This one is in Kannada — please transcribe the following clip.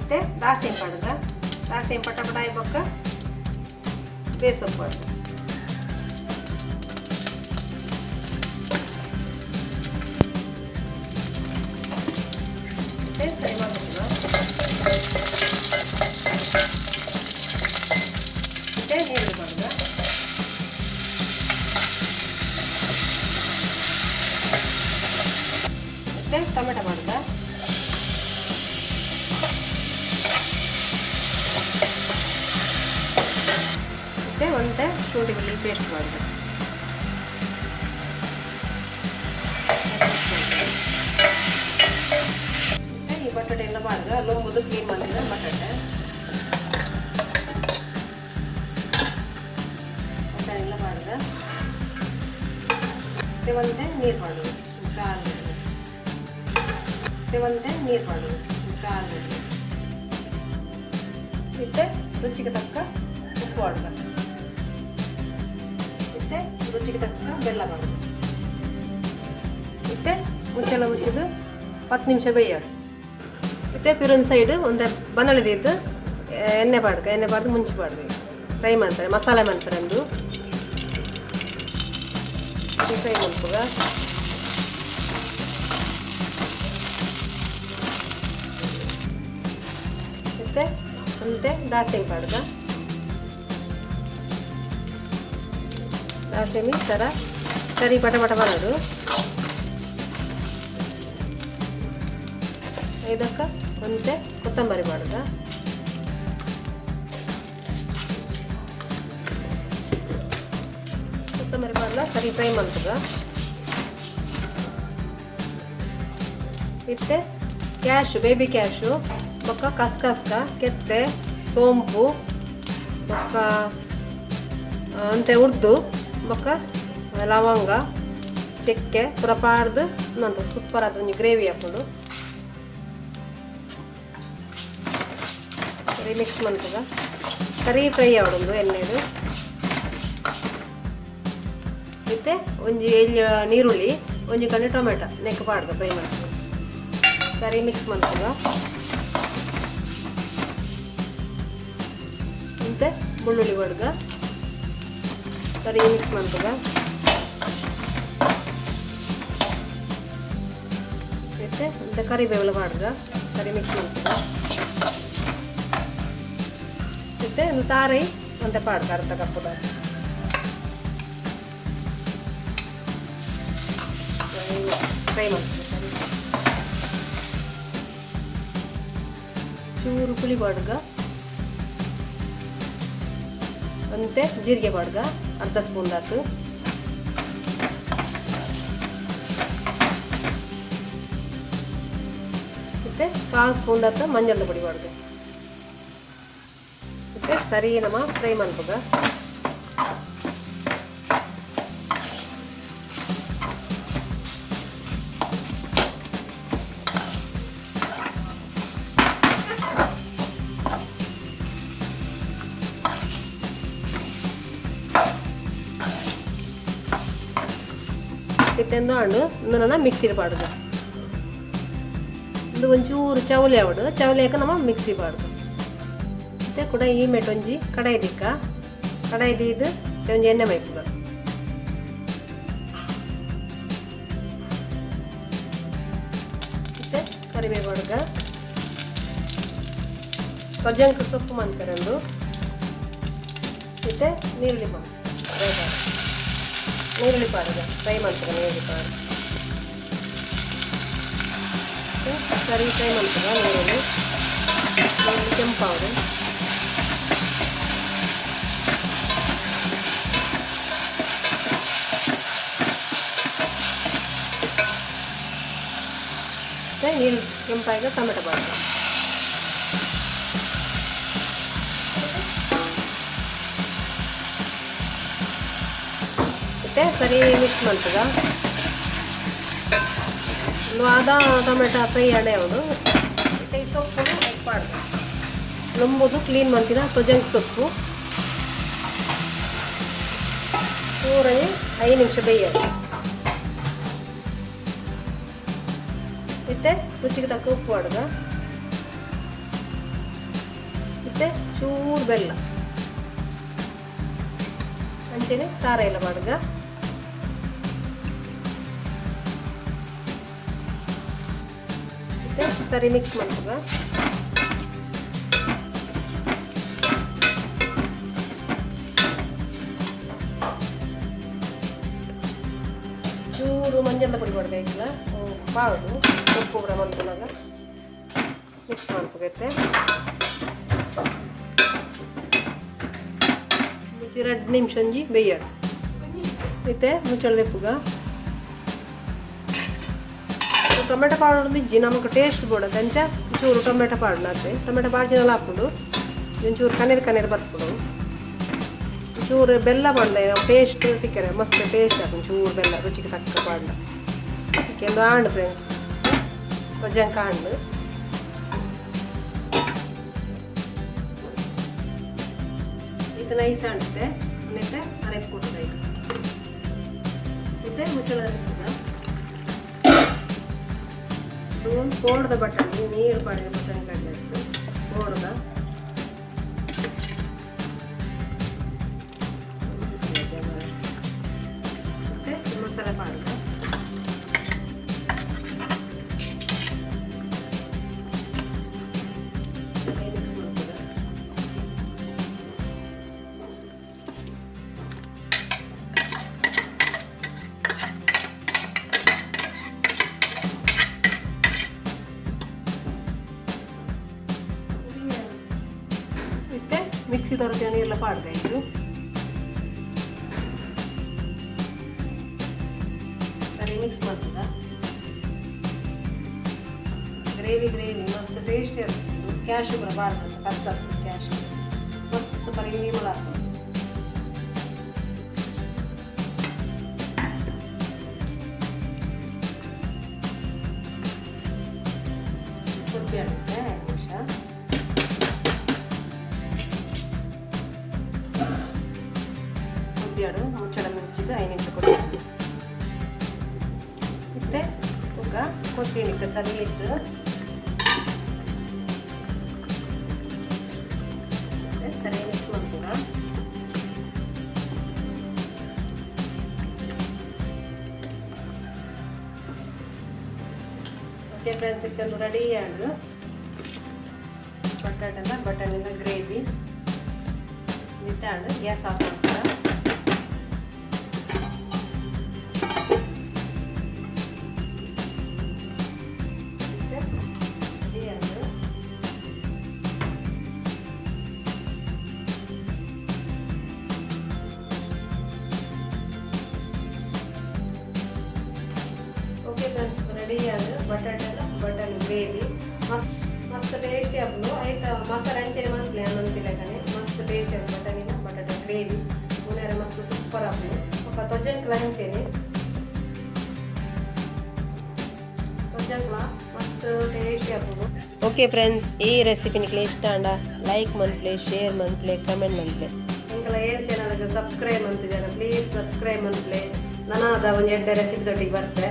ಮತ್ತೆ ದಾಸೆ ಪಡ್ದ ದಾಸೆ ಪಟ ಪಟ ಇಬ್ಬಕ್ಕ ಬೇಸೊಪ್ಪು ಪಡ್ದ ಮತ್ತೆ ಸರಿ ಮಾಡ್ಬೇಕು ಮತ್ತೆ ನೀರು ಪಡ್ದ ಮತ್ತೆ ಟೊಮೆಟೊ ಪಡ್ದ ಮತ್ತೆ ಒಂದು ಶುಂಠಿ ಬೆಳ್ಳುಳ್ಳಿ ಪೇಸ್ಟ್ ಮಾಡಿದೆ ಮತ್ತೆ ಈ ಬಟಾಟೆ ಎಲ್ಲ ಮಾಡಿದೆ ಲೊಂಬುದು ಕ್ಲೀನ್ ಮಾಡಿದ ಬಟಾಟೆ ಎಲ್ಲ ಮಾಡಿದೆ ಮತ್ತೆ ಒಂದೇ ನೀರು ಮಾಡೋದು ಕಾಲು ಮತ್ತೆ ಒಂದೇ ನೀರು ಮಾಡೋದು ಕಾಲು ಮತ್ತೆ ರುಚಿಗೆ ತಕ್ಕ ಉಪ್ಪು ಹಾಡ್ಬೇಕು ಮತ್ತೆ ರುಚಿಗೆ ತಕ್ಕ ಬೆಲ್ಲ ಮಾಡೋದು ಮತ್ತೆ ಮುಚ್ಚಳ ಮುಚ್ಚಿದು 10 ನಿಮಿಷ ಬೇಯೋದು ಮತ್ತೆ ಪಿರೊಂದು ಸೈಡ್ ಒಂದು ಬನಳಿದಿದ್ದು ಎಣ್ಣೆ ಪಾಡ್ಕ ಎಣ್ಣೆ ಪಾಡ್ದು ಮುಂಚೆ ಪಾಡ್ಬೇಕು ಫ್ರೈ ಮಾಡ್ತಾರೆ ಮಸಾಲೆ ಮಾಡ್ತಾರೆ ಅಂದು ಫ್ರೈ ಮಾಡ್ಕೋಗ ಮತ್ತೆ ಅಂತೆ ದಾಸೆ ಪಾಡ್ಕ ದಾಸೆ ಮಿಕ್ಸರ ಸರಿ ಪಟ ಪಟ ಮಾಡೋದು ಇದಕ್ಕೆ ಒಂತೆ ಕೊತ್ತಂಬರಿ ಮಾಡುದ ಕೊತ್ತಂಬರಿ ಮಾಡಲ ಸರಿ ಫ್ರೈ ಮಾಡ್ತದ ಮತ್ತೆ ಕ್ಯಾಶು ಬೇಬಿ ಕ್ಯಾಶು ಬೊಕ್ಕ ಕಸ್ಕಸ್ಕ ಕೆತ್ತೆ ಸೋಂಪು ಬೊಕ್ಕ ಅಂತೆ ಉರ್ದು ಬೊಕ್ಕ ಲವಂಗ ಚಕ್ಕೆ ಪೂರ ಪಾಡ್ದು ನಂತರ ಸೂಪರ್ ಆದ ಒಂದು ಗ್ರೇವಿ ಹಾಕೊಂಡು ಸರಿ ಮಿಕ್ಸ್ ಮಾಡ್ತದ ಸರಿ ಫ್ರೈ ಆವೊಂದು ಎಣ್ಣೆದು ಮತ್ತೆ ಒಂಜಿ ನೀರುಳ್ಳಿ ಒಂಜಿ ಕಂಡು ಟೊಮೆಟೊ ನೆಕ್ ಪಾಡ್ದ ಫ್ರೈ ಮಾಡ್ತದೆ ಸರಿ ಮಿಕ್ಸ್ ಮಾಡ್ತದ ಮತ್ತೆ ಬೆಳ್ಳುಳ್ಳಿ ಬಡ್ಗ ಸರಿ ಮಿಕ್ಸ್ ಮಾಡ್ತದ ಮತ್ತೆ ಕರಿಬೇವೆಲ್ಲ ಪಾಡ್ಗ ಸರಿ ಮಿಕ್ಸ್ ಮಾಡ್ತದ ಮತ್ತೆ ಒಂದು ತಾರೈ ಅಂತ ಪಾಡ್ಕ ಅರ್ಧ ಕಪ್ಪದ ಫ್ರೈ ಮಾಡ್ತದೆ ಚೂರು ಪುಳಿ ಪಾಡ್ಗ ಮತ್ತೆ ಜೀರಿಗೆ ಪಾಡ್ಗ ಅರ್ಧ ಸ್ಪೂನ್ ಆಯ್ತು ಮತ್ತೆ 1/4 ಸ್ಪೂನ್ ಆಯ್ತು ಮಂಜಲ್ ಪುಡಿ ಪಾಡ್ಗ ಮತ್ತೆ ಸರಿ ನಮ್ಮ ಫ್ರೈ ಮಾಡ್ಬೋದ ಇತ್ತೆಂದು ಹಣ್ಣು ನನ್ನ ಮಿಕ್ಸಿಲಿ ಪಾಡುದು ಇದು ಒಂಚೂರು ಚೌಲಿ ಆವಡು ಚೌಲಿ ಹಾಕ ನಮ್ಮ ಮಿಕ್ಸಿ ಪಾಡುದು ಮತ್ತೆ ಕೂಡ ಈ ಮೆಟ್ಟೊಂಜಿ ಕಡಾಯಿ ದಿಕ್ಕ ಕಡಾಯಿ ದೀದು ಒಂಜಿ ಎಣ್ಣೆ ಮೈಪುಗ ಮತ್ತೆ ಕರಿಬೇವು ಬಡ್ಗ ಸಜ್ಜಂಕ ಸೊಪ್ಪು ಮಾಡ್ತಾರಂದು ಮತ್ತೆ ನೀರುಳ್ಳಿ ನೀರುಳ್ಳಿ ಪಾಡುಗ ಫ್ರೈ ಮಾಡ್ತಾರೆ ನೀರುಳ್ಳಿ ಪಾಡು ಸರಿ ಫ್ರೈ ಮಾಡ್ತದ ನೀರುಳ್ಳಿ ಕೆಂಪಾವುದು ನೀರು ಕೆಂಪಾಗ ಟೊಮೆಟೊ ಪಾಡು ಮತ್ತೆ ಸರಿ ಮಿಕ್ಸ್ ಮಾಡ್ತದ ಒಂದು ಆದ ಟೊಮೆಟೊ ಫ್ರೈ ಅಡೆ ಅವನು ಮತ್ತೆ ಈ ಸೊಪ್ಪು ಪಾಡ್ದು ಲೊಂಬುದು ಕ್ಲೀನ್ ಮಾಡ್ತಿದ ಸೊಜಂಕ್ ಸೊಪ್ಪು ಪೂರೇ 5 ನಿಮಿಷ ಬೇಯೋದು ಮತ್ತೆ ರುಚಿಗೆ ತಕ್ಕ ಉಪ್ಪು ಹಾಡ್ದ ಮತ್ತು ಚೂರು ಬೆಲ್ಲ ಅಂಚೆನೆ ಖಾರ ಎಲ್ಲ ಮಾಡುಗ ಮತ್ತು ಸರಿ ಮಿಕ್ಸ್ ಮಾಡುವಾಗ ಚೂರು ಮಂಜಂದ ಪುಡಿ ಮಾಡಬೇಕಿಲ್ಲ ಬಾಳುದು ಉಪ್ಪು ಕೂಡ ಮಂತ್ರಾಗ ಮಿಕ್ಸ್ ಮಾಡ್ಬೇಕೈತೆ ಮುಚ್ಚಿ 2 ನಿಮಿಷ ಒಂಜಿ ಬೇಯಡು ಮತ್ತೆ ಮುಚ್ಚಳ ತೆಪ್ಪುಗ ಟೊಮೆಟೊ ಪಾಡು ಇಜ್ಜಿ ನಮಗೆ ಟೇಸ್ಟ್ ಬೋಡದು ಅಂಚ ಚೂರು ಟೊಮೆಟೊ ಪಾಡು ಅದೇ ಟೊಮೆಟೊ ಪಾಡ್ಜಿನೆಲ್ಲ ಹಾಕ್ಬಿಡು ಒಂಚೂರು ಕಣ್ಣೀರು ಬರ್ಸ್ಬಿಡು ಚೂರು ಬೆಲ್ಲ ಪಾಡ್ದ ನಾವು ಟೇಸ್ಟ್ ತಿಕ್ಕರೆ ಮಸ್ತ್ ಟೇಸ್ಟ್ ಹಾಕು ಚೂರು ಬೆಲ್ಲ ರುಚಿಗೆ ತಕ್ಕ ಪಾಡ್ದ ಒಂದು ಆಂಡು ಫ್ರೆಂಡ್ಸ್ ತೊಜಂಕ ಆಂಡು ಇದು ನೈಸ್ ಆಂಡುತ್ತೆ ಮತ್ತೆ ಅರೆಪ್ ಕೊಡ್ತಾ ಈಗ ಮತ್ತೆ ಮುಚ್ಚಳ ಒಂದು ಕೋಡ್ದ ಬಟಾಣಿ ನೀರು ಪಾಡಿಗೆ ಬಟಾಣಿ ಕಡಲೆ ಇತ್ತು ಕೋಡ್ದ ಮತ್ತೆ ಮಸಾಲೆ ಪಾಡ್ದ ಮಿಕ್ಸ್ ಮಾಡ್ತದೆ ಮತ್ತೆ ಮಿಕ್ಸಿ ತೊರಚಿ ನೀರೆಲ್ಲ ಪಾಡ್ದೆ ಇದು ಸರಿ ಮಿಕ್ಸ್ ಮಾಡ್ತದ ಗ್ರೇವಿ ಮಸ್ತ್ ಟೇಸ್ಟ್ ಇರ್ತದೆ ಕ್ಯಾಶು ಕೂಡ ಬಾರ್ದು ಕಷ್ಟ ಆಗ್ತದೆ ಕ್ಯಾಶು ಮಸ್ತ್ ಪರಿಮಳ ಆಗ್ತದೆ ಕೊಬ್ಬರಿ ಆಗುತ್ತೆ 5 ನಿಮಿಷ ಕೊಬ್ಬರಿ ಮುಚ್ಚಳ ಮುಚ್ಚಿದ್ದು 5 ನಿಮಿಷ ಕೊಬ್ಬರಿ ಮತ್ತೆ ತುಗ ಕೊತ್ತಂಬರಿ ಸರಿ ಇಟ್ಟು ಸರಿ ಮಿಕ್ಸ್ ಮಾಡ್ತೀಗ ಓಕೆ ಫ್ರೆಂಡ್ಸ್ ಇದೊಂದು ರೆಡಿ ಆಡು ಬಟಾಣಿನ ಗ್ರೇವಿ ಬಿಟ್ಟಾಡು ಗ್ಯಾಸ್ ಆಫ್ ಮಾಡ್ತಾರೆ ಓಕೆ ಫ್ರೆಂಡ್ಸ್ ರೆಡಿ ಆದ ಬಟಾಣಿ ಗ್ರೇವಿ ಮಸ್ತ್ ಟೇಸ್ಟಿ ಆಗ್ಲು ಆಯ್ತಾ ಮಸಾಲೆ ಅಂಚೆನೆ ಮಂತ್ಲಿ ಅನ್ನಂತಿಲ್ಲ ಕಣೆ ಮಸ್ತ್ ಟೇಸ್ಟಿ ಆಗ ಬಟಾಟೆ ಗ್ರೇವಿ ಮುನೇರೆ ಮಸ್ತ್ ಸೂಪರ್ ಆಗ್ಲು ఒక ತೊಜಂಕ್ಲ ಅಂಚೆನೆ ತೊಜಂಕ್ಲ ಮಸ್ತ್ ಟೇಸ್ಟಿ ಆಗ್ಲು ಓಕೆ ಫ್ರೆಂಡ್ಸ್ ಈ ರೆಸಿಪಿ ನಿಮಗೆ ಇಷ್ಟ ಅಂಡ ಲೈಕ್ ಮನ್ಪ್ಲೆ ಶೇರ್ ಮನ್ಪ್ಲೆ ಕಮೆಂಟ್ ಮನ್ಪ್ಲೆ ನಿಂಕಲ ಏರ್ ಚಾನಲ್ಗೆ ಸಬ್ಸ್ಕ್ರೈಬ್ ಅಂತಿದ್ದಾರೆ ಪ್ಲೀಸ್ ಸಬ್ಸ್ಕ್ರೈಬ್ ಮನ್ಪ್ಲೆ ನನಾದ ಒಂದು 2 ರೆಸಿಪಿ ದೊಡ್ಡಿಗೆ ಬರ್ತೆ